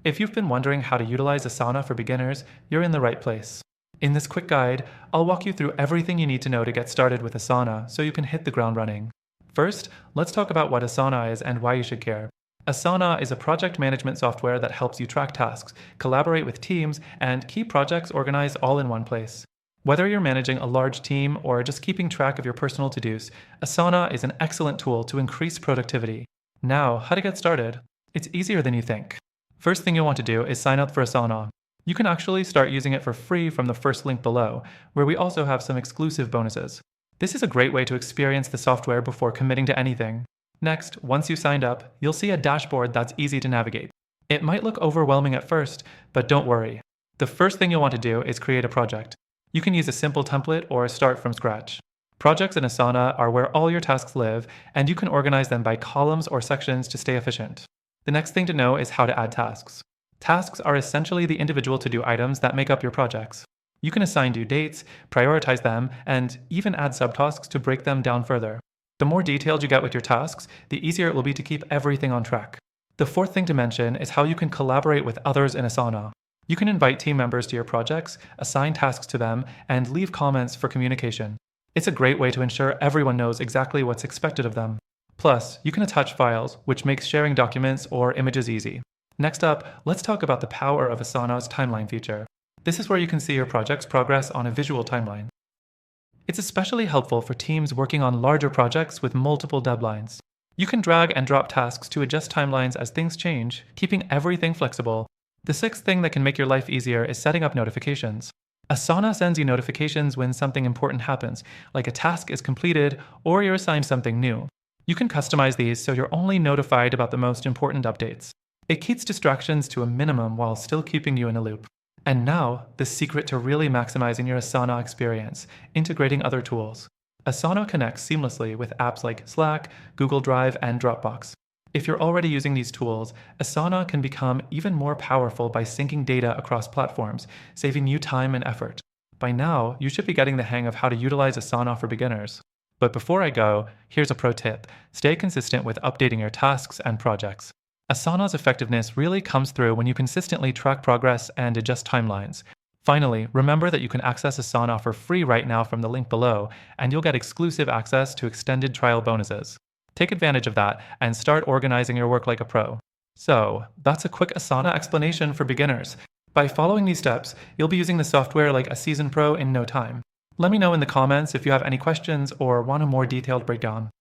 If you've been wondering how to utilize Asana for beginners, you're in the right place. In this quick guide, I'll walk you through everything you need to know to get started with Asana so you can hit the ground running. First, let's talk about what Asana is and why you should care. Asana is a project management software that helps you track tasks, collaborate with teams, and keep projects organized all in one place. Whether you're managing a large team or just keeping track of your personal to-dos, Asana is an excellent tool to increase productivity. Now, how to get started? It's easier than you think. First thing you'll want to do is sign up for Asana. You can actually start using it for free from the first link below, where we also have some exclusive bonuses. This is a great way to experience the software before committing to anything. Next, once you've signed up, you'll see a dashboard that's easy to navigate. It might look overwhelming at first, but don't worry. The first thing you'll want to do is create a project. You can use a simple template or start from scratch. Projects in Asana are where all your tasks live, and you can organize them by columns or sections to stay efficient. The next thing to know is how to add tasks. Tasks are essentially the individual to-do items that make up your projects. You can assign due dates, prioritize them, and even add subtasks to break them down further. The more detailed you get with your tasks, the easier it will be to keep everything on track. The fourth thing to mention is how you can collaborate with others in Asana. You can invite team members to your projects, assign tasks to them, and leave comments for communication. It's a great way to ensure everyone knows exactly what's expected of them. Plus, you can attach files, which makes sharing documents or images easy. Next up, let's talk about the power of Asana's timeline feature. This is where you can see your project's progress on a visual timeline. It's especially helpful for teams working on larger projects with multiple deadlines. You can drag and drop tasks to adjust timelines as things change, keeping everything flexible. The sixth thing that can make your life easier is setting up notifications. Asana sends you notifications when something important happens, like a task is completed or you're assigned something new. You can customize these so you're only notified about the most important updates. It keeps distractions to a minimum while still keeping you in a loop. And now, the secret to really maximizing your Asana experience, integrating other tools. Asana connects seamlessly with apps like Slack, Google Drive, and Dropbox. If you're already using these tools, Asana can become even more powerful by syncing data across platforms, saving you time and effort. By now, you should be getting the hang of how to utilize Asana for beginners. But before I go, here's a pro tip. Stay consistent with updating your tasks and projects. Asana's effectiveness really comes through when you consistently track progress and adjust timelines. Finally, remember that you can access Asana for free right now from the link below, and you'll get exclusive access to extended trial bonuses. Take advantage of that and start organizing your work like a pro. So, that's a quick Asana explanation for beginners. By following these steps, you'll be using the software like a seasoned pro in no time. Let me know in the comments if you have any questions or want a more detailed breakdown.